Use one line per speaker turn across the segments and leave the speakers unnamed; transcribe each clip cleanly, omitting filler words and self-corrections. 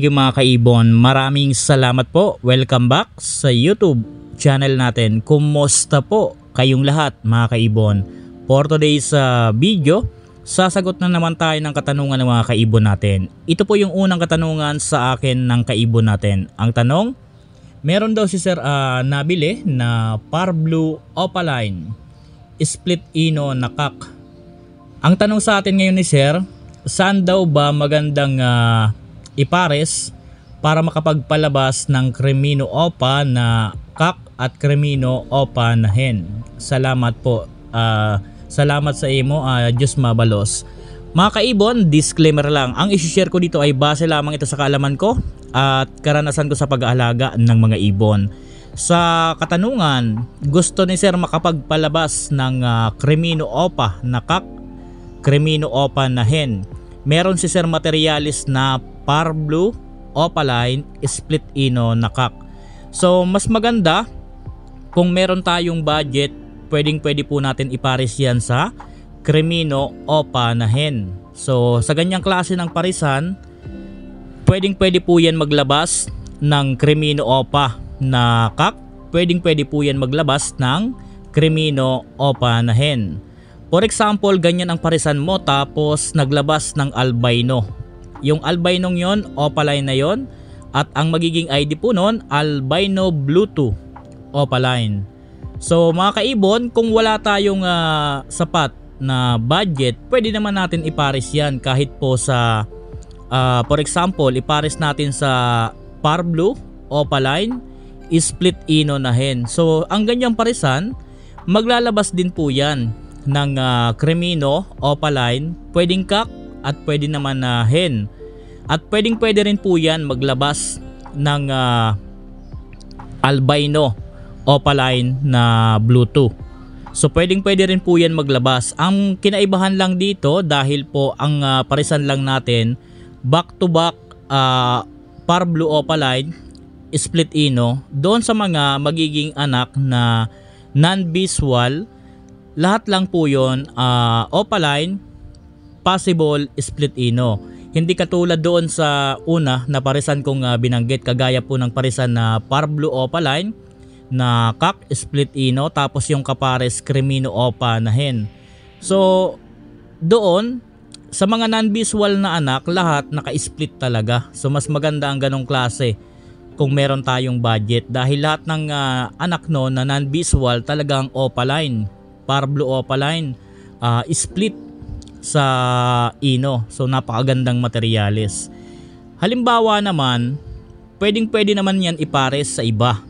Sige mga kaibon, maraming salamat po. Welcome back sa YouTube channel natin. Kumusta po kayong lahat mga kaibon? For today's video, sasagot na naman tayo ng katanungan ng mga kaibon natin. Ito po yung unang katanungan sa akin ng kaibon natin. Ang tanong, meron daw si Sir nabili na Parblue Opaline Split Ino na kak. Ang tanong sa atin ngayon ni Sir, saan daw ba magandang ipares para makapagpalabas ng Cremino Opa na kak at Cremino Opa na hen? Salamat po. Salamat sa imo, Diyos mabalos. Mga kaibon, disclaimer lang. Ang isi-share ko dito ay base lamang ito sa kaalaman ko at karanasan ko sa pag-aalaga ng mga ibon. Sa katanungan, gusto ni Sir makapagpalabas ng Cremino Opa na kak, Cremino Opa na hen. Meron si Sir materialis na Parblue Opaline Split Ino na kak. So mas maganda kung meron tayong budget, pwede po natin ipares yan sa Cremino Opa na hen. So sa ganyang klase ng parisan, pwede po yan maglabas ng Cremino Opa na kak, pwede po yan maglabas ng Cremino Opa na hen. For example, ganyan ang parisan mo tapos naglabas ng albino. Yung albinong yon, opaline na yon, at ang magiging ID po nun, albino Bluetooth opaline. So mga kaibon, kung wala tayong sapat na budget, pwede naman natin ipares yan kahit po sa for example, ipares natin sa Parblue Opaline Split Ino na hen. So ang ganyang parisan, maglalabas din po yan ng Cremino Opaline, pwedeng kak at pwede naman na hen. At pwede rin po yan maglabas ng albino Opaline na Bluetooth. So pwede rin po yan maglabas. Ang kinaibahan lang dito, dahil po ang parisan lang natin back to back Parblue Opaline Split Ino, doon sa mga magiging anak na non-visual, lahat lang po yun Opaline possible Split Ino. Hindi katulad doon sa una na parisan kong binanggit, kagaya po ng parisan na Parblue Opaline na kak Split Ino, tapos yung kapares Cremino Opa na hen. So doon sa mga non-visual na anak, lahat naka-split talaga. So mas maganda ang ganong klase kung meron tayong budget, dahil lahat ng anak no na non-visual talagang Opaline, Parblue Opaline split sa Ino. So napakagandang materyales. Halimbawa naman, pwede naman yan ipares sa iba.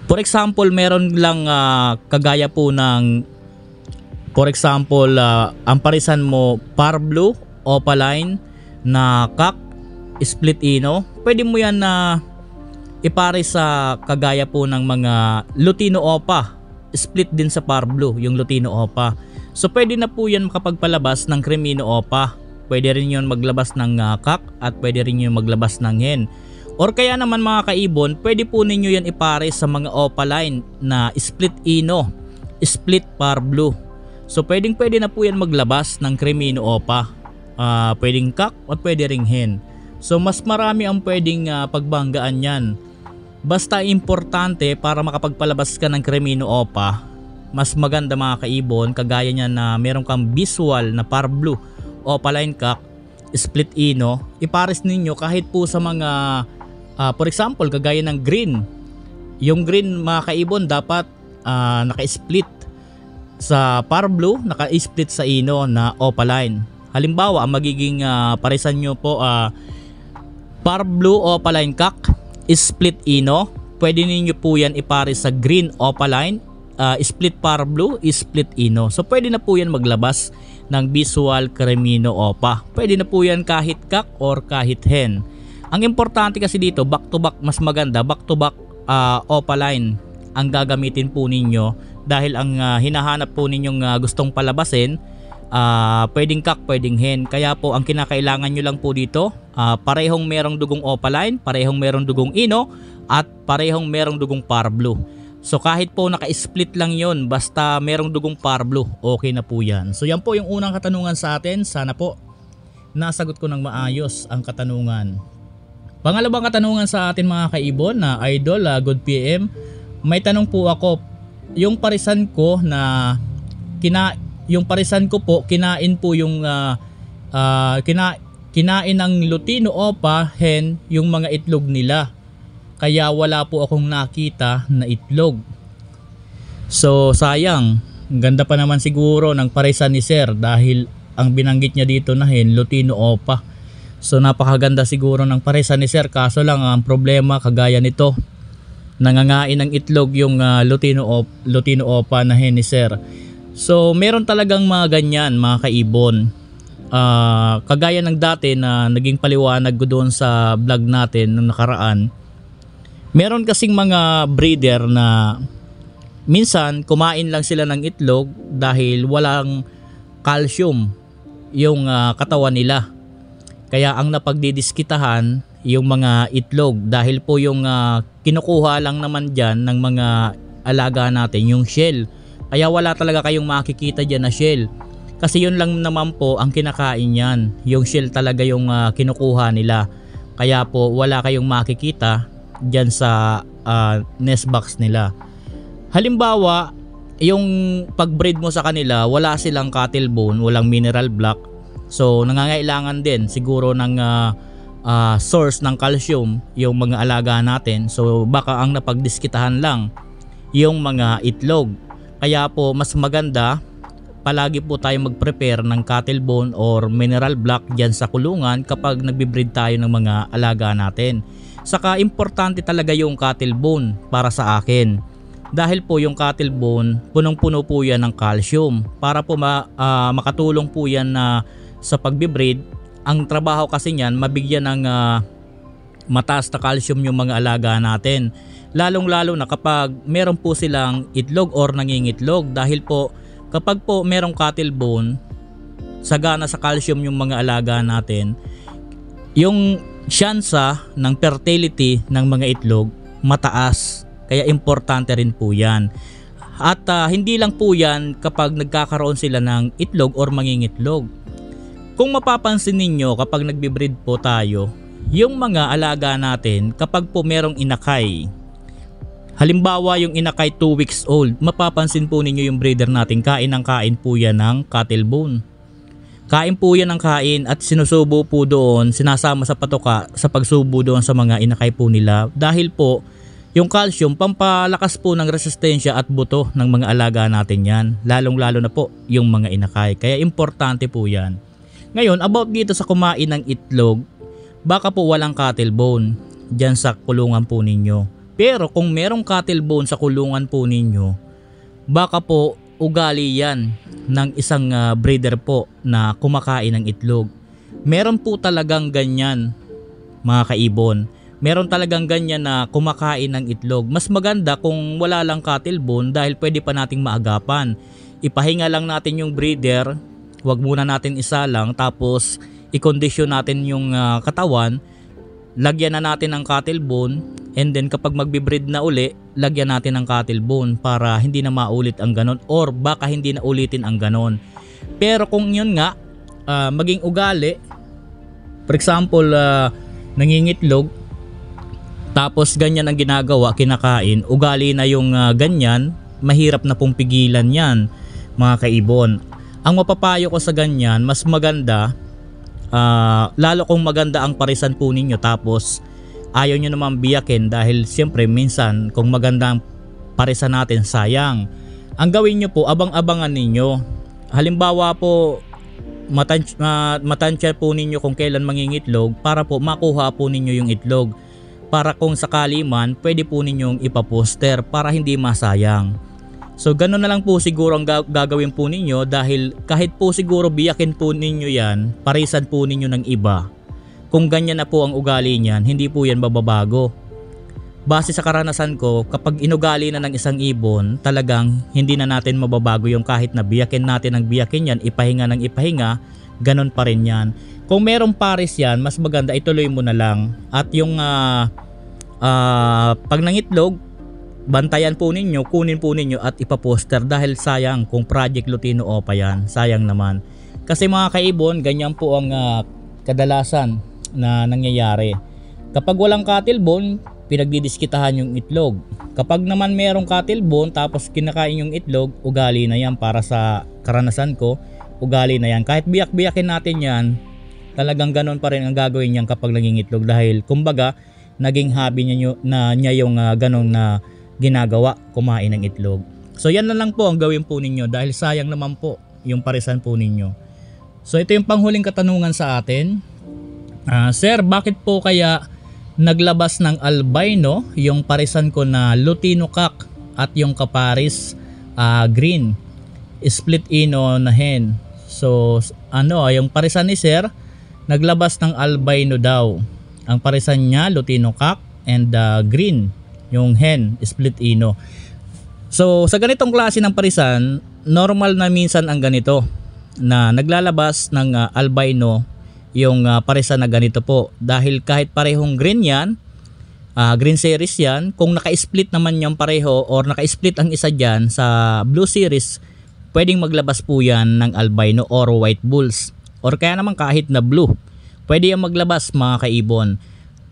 For example, meron lang kagaya po ng for example, ang parisan mo Parblue Opaline na kak Split Ino, pwede mo yan na ipares sa kagaya po ng mga Lutino Opa, split din sa Parblue yung Lutino Opa. So pwede na po yan makapagpalabas ng Cremino Opa. Pwede rin yun maglabas ng kak at pwede rin yun maglabas ng hen. Or kaya naman mga kaibon, pwede po ninyo yan ipares sa mga Opaline na Split Ino, Split Parblue. So pwede na po yan maglabas ng Cremino Opa. Pwedeng kak at pwede ring hen. So mas marami ang pwedeng pagbanggaan yan. Basta importante, para makapagpalabas ka ng Cremino Opa, mas maganda mga kaibon, kagaya niya na meron kang visual na Parblue Opaline kak Split Ino, ipares ninyo kahit po sa mga for example kagaya ng green. Yung green mga kaibon dapat naka-split sa Parblue, naka-split sa Ino na Opaline. Halimbawa, ang magiging parisan nyo po Parblue Opaline kak Split Ino, pwede ninyo po yan ipares sa green Opaline Split Parblue Split Ino. So pwede na po yan maglabas ng visual Cremino Opa. Pwede na po yan kahit kak or kahit hen. Ang importante kasi dito, back to back, mas maganda back to back Opaline ang gagamitin po ninyo, dahil ang hinahanap po ninyong gustong palabasin, pwedeng kak, pwedeng hen. Kaya po ang kinakailangan nyo lang po dito, parehong merong dugong Opaline, parehong merong dugong Ino, at parehong merong dugong Parblue. So kahit po naka-split lang yon, basta merong dugong Parblue, okay na po yan. So yan po yung unang katanungan sa atin. Sana po nasagot ko ng maayos ang katanungan. Pangalawang katanungan sa atin mga kaibon na idol, good PM. May tanong po ako, yung parisan ko na yung parisan ko po kinain po yung kinain ng Lutino Opa hen yung mga itlog nila. Kaya wala po akong nakita na itlog. So sayang, ganda pa naman siguro ng parisan ni Sir dahil ang binanggit niya dito na hen Lutino Opa. So napakaganda siguro ng parisan ni Sir, kaso lang ang problema kagaya nito, nangangain ng itlog yung Lutino Opa na hen ni Sir. So meron talagang mga ganyan mga kaibon. Kagaya ng dati na naging paliwanag ko doon sa vlog natin nung nakaraan, meron kasing mga breeder na minsan kumain lang sila ng itlog dahil walang calcium yung katawan nila. Kaya ang napagdidiskitahan yung mga itlog dahil po yung kinukuha lang naman dyan ng mga alaga natin yung shell. Kaya wala talaga kayong makikita dyan na shell. Kasi yun lang naman po ang kinakain yan. Yung shell talaga yung kinukuha nila. Kaya po wala kayong makikita dyan sa nest box nila. Halimbawa, yung pag-breed mo sa kanila, wala silang cattle bone, walang mineral block. So nangangailangan din siguro ng source ng calcium yung mga alaga natin. So baka ang napagdiskitahan lang yung mga itlog. Kaya po mas maganda palagi po tayo mag-prepare ng cattle bone or mineral block dyan sa kulungan kapag nagbe-breed tayo ng mga alaga natin. Saka importante talaga yung cattle bone para sa akin. Dahil po yung cattle bone, punong-puno po yan ng calcium. Para po makatulong po yan na sa pagbe-breed. Ang trabaho kasi niyan, mabigyan ng mataas na calcium yung mga alaga natin. Lalong-lalo na kapag meron po silang itlog or nangingitlog. Dahil po kapag po merong cattle bone, sagana sa calcium yung mga alaga natin, yung syansa ng fertility ng mga itlog mataas. Kaya importante rin po yan. At hindi lang po yan kapag nagkakaroon sila ng itlog or mangingitlog. Kung mapapansin ninyo kapag nagbe-breed po tayo, yung mga alaga natin kapag po merong inakay, halimbawa yung inakay 2 weeks old, mapapansin po ninyo yung breeder natin kain ng kain po yan ng cattle bone. Kain po yan ng kain at sinusubo po doon, sinasama sa patoka sa pagsubo doon sa mga inakay po nila. Dahil po yung calcium pampalakas po ng resistensya at buto ng mga alaga natin yan. Lalong lalo na po yung mga inakay. Kaya importante po yan. Ngayon, about dito sa kumain ng itlog, baka po walang cattle bone dyan sa kulungan po ninyo. Pero kung merong cattle bone sa kulungan po ninyo, baka po ugali yan ng isang breeder po na kumakain ng itlog. Meron po talagang ganyan mga kaibon. Meron talagang ganyan na kumakain ng itlog. Mas maganda kung wala lang cattle bone dahil pwede pa nating maagapan. Ipahinga lang natin yung breeder. Huwag muna natin isa lang, tapos i-condition natin yung katawan, lagyan na natin ng cattle bone, and then kapag magbe-breed na uli, lagyan natin ng cattle bone para hindi na maulit ang ganon or baka hindi na ulitin ang ganon. Pero kung yun nga, maging ugali, for example, nangingitlog, tapos ganyan ang ginagawa, kinakain, ugali na yung ganyan, mahirap na pong pigilan yan mga kaibon. Ang mapapayo ko sa ganyan, mas maganda, lalo kung maganda ang parisan po ninyo tapos ayaw nyo naman biyakin dahil siyempre minsan kung maganda ang parisan natin sayang. Ang gawin nyo po, abang-abangan ninyo. Halimbawa po, matansya po ninyo kung kailan mangingitlog para po makuha po ninyo yung itlog. Para kung sakali man, pwede po ninyong ipaposter para hindi masayang. So ganoon na lang po siguro ang gagawin po ninyo dahil kahit po siguro biyakin po ninyo yan, parisan po ninyo ng iba. Kung ganyan na po ang ugali niyan, hindi po yan bababago. Base sa karanasan ko, kapag inugali na ng isang ibon, talagang hindi na natin mababago yung kahit na biyakin natin ng biyakin yan, ipahinga ng ipahinga, ganon pa rin yan. Kung merong pares yan, mas maganda ituloy mo na lang. At yung pag nangitlog, bantayan po ninyo, kunin po ninyo at ipaposter dahil sayang kung Project Lutino Opa yan, sayang naman. Kasi mga kaibon, ganyan po ang kadalasan na nangyayari. Kapag walang cattle bone, pinagdidiskitahan yung itlog. Kapag naman merong cattle bone tapos kinakain yung itlog, ugali na yan. Para sa karanasan ko, ugali na yan. Kahit biyak-biyakin natin yan, talagang ganon pa rin ang gagawin niyan kapag naging itlog, dahil kumbaga naging hobby niya yung ganon na ginagawa, kumain ng itlog. So yan na lang po ang gawin po ninyo, dahil sayang naman po yung parisan po ninyo. So ito yung panghuling katanungan sa atin. Sir, bakit po kaya naglabas ng albino yung parisan ko na Lutino cock at yung kaparis green split ino na hen? So yung parisan ni Sir naglabas ng albino daw. Ang parisan niya Lutino cock and green yung hen split ino. So sa ganitong klase ng parisan, normal na minsan ang ganito na naglalabas ng albino yung parisan na ganito po, dahil kahit parehong green yan, green series yan, kung naka-split naman yung pareho or naka-split ang isa dyan sa blue series, pwedeng maglabas po yan ng albino or white bulls, or kaya naman kahit na blue, pwede yung maglabas mga kaibon.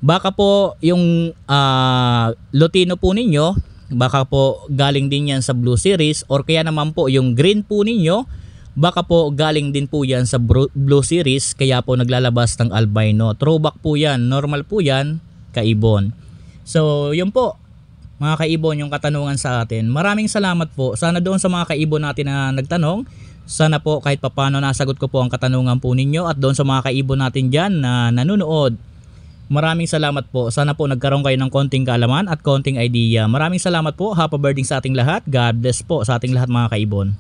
Baka po yung Lutino po ninyo, baka po galing din yan sa blue series, or kaya naman po yung green po ninyo, baka po galing din po yan sa blue series, kaya po naglalabas ng albino. Throwback po yan, normal po yan kaibon. So yun po mga kaibon yung katanungan sa atin. Maraming salamat po. Sana doon sa mga kaibon natin na nagtanong, sana po kahit papano nasagot ko po ang katanungan po ninyo, at doon sa mga kaibon natin dyan na nanonood, maraming salamat po. Sana po nagkaroon kayo ng konting kaalaman at konting idea. Maraming salamat po. Happy birthday sa ating lahat. God bless po sa ating lahat mga kaibon.